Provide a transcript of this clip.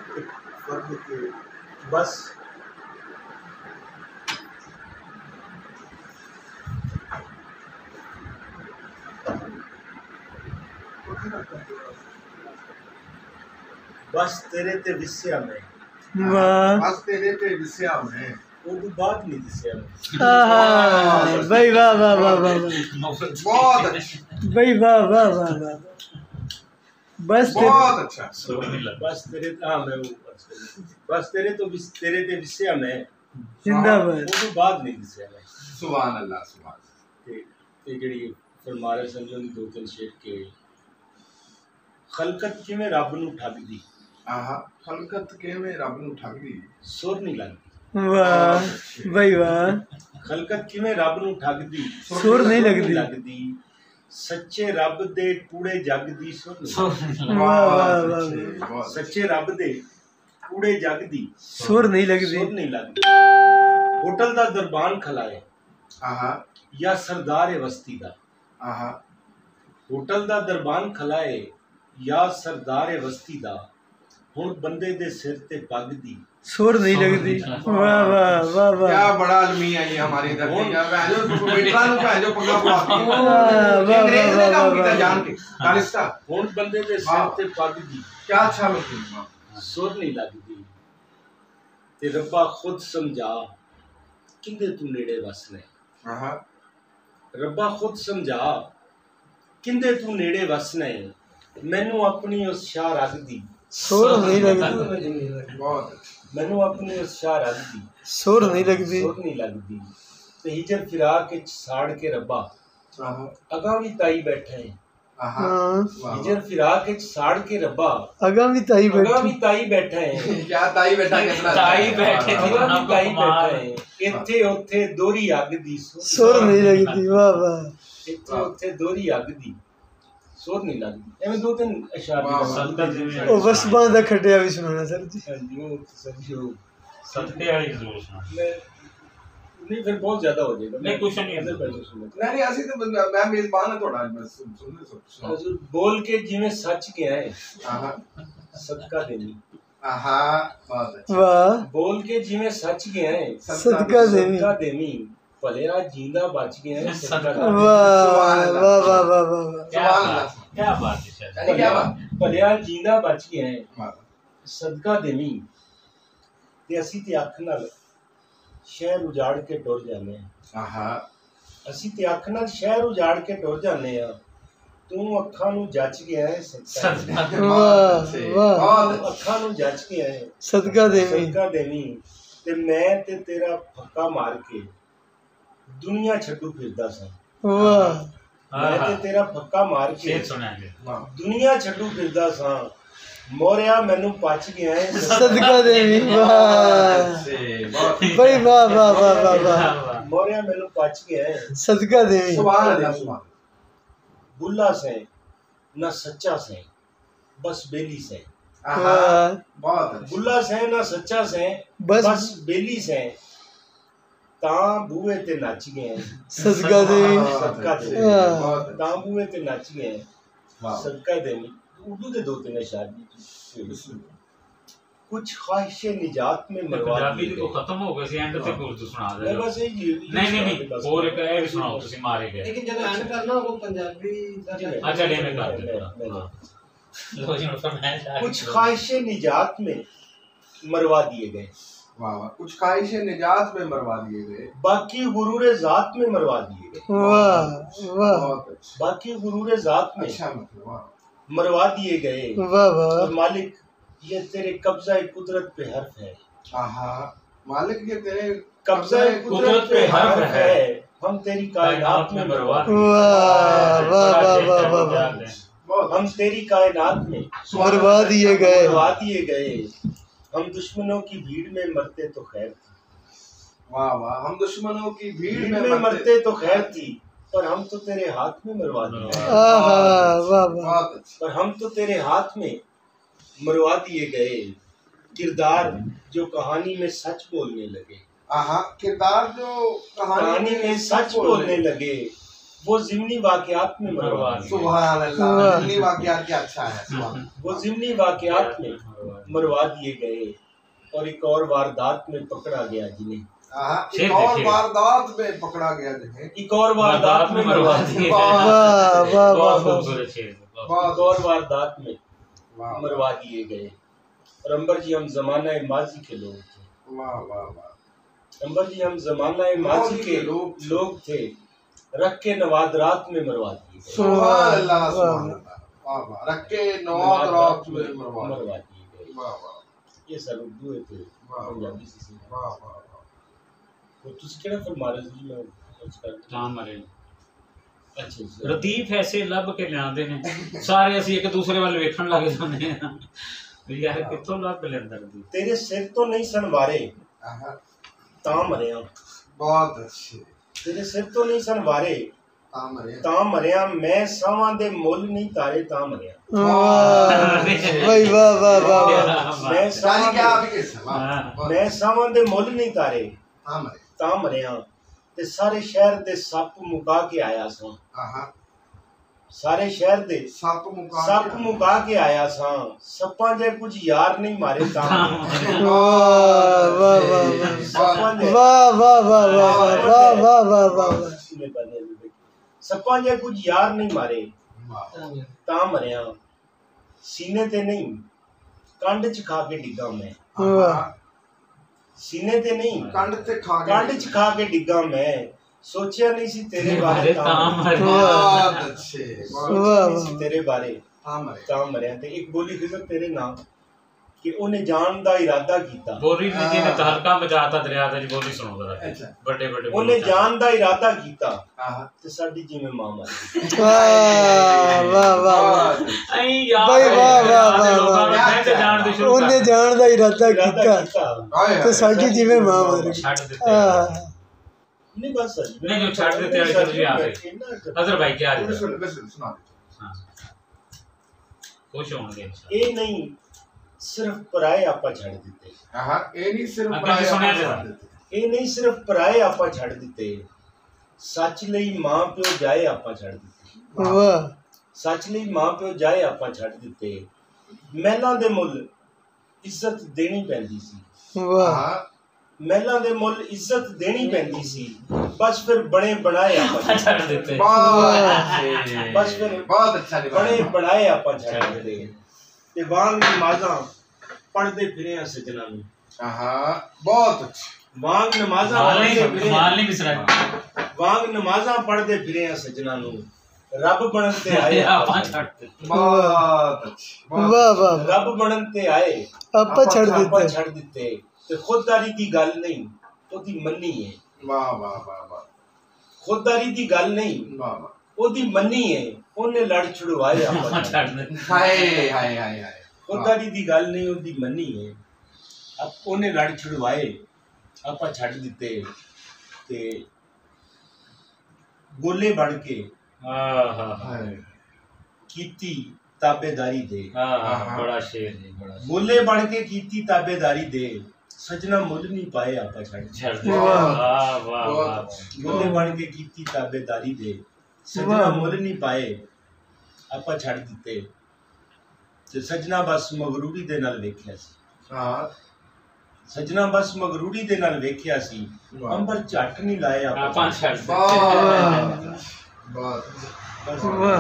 फर्द के बस बस तेरे ते विस्या में बस तेरे ते विस्या में उर्दू बात नहीं दिसया में भाई वाह वाह वाह वाह बहुत अच्छा भाई वाह वाह वाह वाह बस बहुत अच्छा बस तेरे हाँ मैं बस तेरे ते विस्या में जिंदाबाद उर्दू बात नहीं दिसया में सुभान अल्लाह सुभान ते जड़ी फरमारे समझो दी दो तीन शेर के खलकत किवें रब नूं ठगदी आहा खलकत किवें रब नूं ठगदी सुर नहीं लगदी वाह भाई वाह खलकत किवें रब नूं ठगदी सुर नहीं लगदी सच्चे रब दे कूड़े जग दी सुर नहीं वाह वाह वाह सच्चे रब दे कूड़े जग दी सुर नहीं नहीं लगदी होटल दा दरबान खलाए आहा या सरदार वस्ती दा आहा होटल दा दरबान खलाए या सरदार वस्ती दा हुण बंदे दे सिर ते पग दी सुर नहीं लगदी वाह वाह वाह वाह क्या बड़ा आदमी है ये हमारी धरती का भैंजो बेटा नु भैंजो पग्गा पवाती वाह अंग्रेज ने काम किया जान के खालिस्ता हुण बंदे दे सिर ते पग दी क्या अच्छा मजमूआ सुर नहीं लगदी ते रब्बा खुद समझा किंदे तू नेड़े वसने आहा रब्बा खुद समझा किंदे तू नेड़े वसने मैनू अपनी उस शाह रग दी सुर नहीं लगदी बहुत अच्छा मैनू अपनी उस शाह रग दी सुर नहीं लगदी सुर नहीं लगदी ते हिजर फिराक के साड़ के रब्बा आहा अगा भी ताई बैठे हैं आहा वाह हिजर फिराक के साड़ के रब्बा अगा भी ताई अगा भी बैठी ताई बैठे हैं क्या ताई बैठा कितना ताई बैठे अगा भी ताई बैठे हैं इत्थे उत्थे दोरी अग दी सुर नहीं लगदी वाह वाह इत्थे उत्थे दोरी अग दी सुर नहीं लगदी एवें दो तीन अशार वाह, सदका जिवें ओ वसबां दा खटिया भी सुनाना सर जी हां जी वो समझो सदके वाली जरूर सुना नहीं फिर बहुत ज्यादा हो जाएगा नहीं, कुछ नहीं है। अंदर बैठो सुनो नहीं असि तो मैं मेजबान है थोड़ा बस सुनने सब हजूर बोल के जिवें सच के आए आहा सदका देनी आहा बहुत अच्छा वाह बोल के जिवें सच के आए सदका देवी सदका देनी भलेया जींदा बच गए हैं सदका वाह देनी वाह वाह वाह वाह क्या बात है शायद अरे क्या बात भलेया जींदा बच गए हैं वाह सदका देनी ते ਅਸੀਂ ਤੇ ਅੱਖ ਨਾਲ ਸ਼ਹਿਰ ਉਜਾੜ ਕੇ ਟੁਰ ਜਾਂਦੇ ਆ आहा ਅਸੀਂ ਤੇ ਅੱਖ ਨਾਲ ਸ਼ਹਿਰ ਉਜਾੜ ਕੇ ਟੁਰ ਜਾਂਦੇ ਆ ਤੂੰ ਅੱਖਾਂ ਨੂੰ ਜੱਚ ਗਿਆ ਹੈ ਸਦਕਾ वाह वाह बहुत ਅੱਖਾਂ ਨੂੰ ਜੱਚ ਗਿਆ ਹੈ सदका देवी ਸਦਕਾ ਦੇਵੀ ਤੇ ਮੈਂ ਤੇ ਤੇਰਾ ਫੱਕਾ ਮਾਰ ਕੇ ਦੁਨੀਆ ਛੱਡੂ ਫਿਰਦਾ ਸਾਂ वाह ਮੈਂ ਤੇ ਤੇਰਾ ਫੱਕਾ ਮਾਰ ਕੇ शेर सुनाएंगे वाह ਦੁਨੀਆ ਛੱਡੂ ਫਿਰਦਾ ਸਾਂ ਮੋਰਿਆ ਮੈਨੂੰ ਪਚ ਗਿਆ ਹੈ सदका देवी वाह से बहुत भाई वाह वाह वाह वाह वाह मौर्या मैनू पच गया है सदका देवी सुभान अल्लाह सुभान बुल्ला से ना सच्चा से बस बेली से आहा वाह बहुत अच्छा बुल्ला से ना सच्चा से बस बस बेली से तां बूहे ते नच गए हैं सदका देवी सदका दे बहुत अच्छा तां बूहे ते नच गए हैं वाह सदका दे उर्दू दे दो तीन अशार कुछ ख्वाहिशे निजात में मरवा पंजाबी दिए को गए। खत्म हो गए सी एंड ते उर्दू सुना दे मैं बस यही नहीं और एक ये भी सुनाओ तुसी मारे गए लेकिन जब एंड करना वो पंजाबी अच्छा डे में कर दे पूरा लो जी फरमाया कुछ ख्वाहिशे निजात में मरवा दिए गए वाह वाह कुछ ख्वाहिशें निजात में मरवा दिए गए बाकी गुरूर जात में मरवा दिए गए वाह वाह बहुत अच्छा बाकी गुरूर जात में अच्छा मतलब वाह मरवा दिए गए वाह वाह और मालिक ये तेरे कब्जा कुदरत पे हर्फ है आहा मालिक ये तेरे कब्जा कुदरत पे हर्फ है हम तेरी कायनात में मरवा दिए वाह वाह वाह वाह वाह वाह बहुत हम तेरी कायनात में मरवा दिए गए मरवा दिए गए हम दुश्मनों की भीड़ में मरते तो खैर थी वाह वाह हम दुश्मनों की भीड़ भीड़ में में मरते तो खैर थी पर हम तो तेरे हाथ में मरवा दिए आहा वाह वाह बहुत अच्छा पर हम तो तेरे हाथ में मरवा दिए गए किरदार जो कहानी में सच बोलने लगे आहा किरदार जो कहानी में सच बोलने लगे वो ज़िमनी वाक़यात में मरवा दिए। सुभान अल्लाह, ज़िमनी वाक़यात क्या अच्छा है, सुभान। वो ज़िमनी वाक़यात में मरवा दिए गए और एक और वारदात में पकड़ा गया जिन्हें। एक और वारदात में पकड़ा गया जिन्हें। एक और वारदात में मरवा दिए। वाह वाह वाह एक और वारदात में मरवा दिए गए। और अंबर जी हम ज़माना माजी के लोग थे। वाह वाह वाह। अंबर जी हम ज़माना माजी के लोग थे, रख के नवादरात में मरवा दिए। सुभान अल्लाह, सुभान अल्लाह, वाह वाह। रख के नवादरात में मरवा दिए गए। वाह वाह। ये सर उर्दू है थे, पंजाबी से। वाह वाह। तो तुझ केड़ा फरमा रहे जी मैं ਤਾਂ ਮਰੇ अच्छा जी। ਰਤੀਫ ਐਸੇ ਲੱਭ ਕੇ ਲਿਆਉਂਦੇ ਨੇ ਸਾਰੇ ਅਸੀਂ ਇੱਕ ਦੂਸਰੇ ਵੱਲ ਵੇਖਣ ਲੱਗ ਜਾਂਦੇ ਆ ਵੀ ਯਾਰ ਕਿੱਥੋਂ ਲੱਭ ਲੈਂਦਾ ਰਤੀਫ तेरे सिर तो नहीं सनवारे ता मरिया। बहुत अच्छे। तेरे सिर तो नहीं सनवारे ता मरिया, मैं सावां दे मुल नहीं तारे ता मरिया। भाई वाह वाह वाह। मैं सावां क्या आप के सलाम। मैं सावां दे मुल नहीं तारे ता मरिया, ते सारे शहर दे सप मुका के आया सा। सारे शहर दे सप मुका के आया सा, सप्पां जे कुछ यार नहीं मारे ता। वाह वाह वाह वाह वाह वाह वाह वाह। सप्पां जे कुछ यार नहीं मारे ता मरिया, सीने ते नहीं कंड च खा के डिगा मैं। सीने ते नहीं कंड च खा के डिगा मैं, सोचिया नहीं सी तेरे बारे बहुत अच्छे। तेरे बारे ता मरिया। ते एक बोली खिजर तेरे नाम कि उन्हें जान दा इरादा कीता। बोली ने जी ने तहलका मचाता दरिया दा जी। बोली सुनो जरा बड़े बड़े उन्हें जान दा इरादा कीता ते साडी जिवें मां मारी। वाह वाह वाह। ऐ यार भाई वाह वाह वाह लोकां ਨੂੰ ਕਹਿੰਦੇ ਜਾਣ ਦੀ ਸ਼ੁਰੂ ਉਹਨੇ ਜਾਣ ਦਾ ਇਰਾਦਾ ਕੀਤਾ ਤੇ ਸਾਡੀ ਜਿਵੇਂ ਮਾਂ ਮਾਰੀ। ਛੱਡ ਦਿੱਤੇ नहीं बस नहीं जो छाड़ देते हैं जल्दी आ गए। अजर भाई क्या आ सुना हां खुश होंगे ये नहीं सिर्फ पराए आपा छड़ दिते। ये नहीं सिर्फ पराए सुनिया जरा। ये नहीं सिर्फ पराए आपा छड़ दिते, सच लई मां प्यो जाए आपा छड़ दिते। वाह। सच लई मां प्यो जाए आपा छड़ दिते, महलां दे मुल इज्जत देनी पैंदी सी। वाह। महलां दे मुल इज्जत देनी पैंदी सी, बस फिर बने बनाए आपा छड़ देते। बस फिर बहुत अच्छा बने बनाए आपा छड़ दिते। ते वांग नमाज़ां पढ़दे फिरे आ सजना नूं। बहुत अच्छा। वांग नमाज़ां माल नहीं बिसरा। वांग नमाज़ां पढ़दे फिरे आ सजना नूं, रब बनन ते आए आपा छड़ दिते। बहुत अच्छा। वाह वाह। रब बनन ते आए आपा छड़ दिते ते खुददारी दी गल नहीं ओदी मन्नी है। वाह वाह वाह वाह। खुददारी दी गल नहीं वाह वाह ओदी मन्नी है, ओने लड़ छुड़वाए आपा छड़ दिते। हाय हाय हाय हाय। खुददारी दी गल नहीं ओदी मन्नी है, अब ओने लड़ छुड़वाए आपा छड़ दिते ते गोले बन के कीती ताबेदारी दे। बड़ा शेर जी बड़ा गोले बन के कीती ताबेदारी दे, सजना मुल नहीं पाए आपा छड़ दिते। वाह वाह वाह। गोले बन के कीती ताबेदारी दे, सजना मुल नहीं पाए आपा छड़ दिते ते सजना बस मगरूरी दे नाल वेखिया सी। सजना बस मगरूरी दे नाल वेखिया सी, अंबर झट नहीं लाए आपा छड़ दिते। बहुत वाह।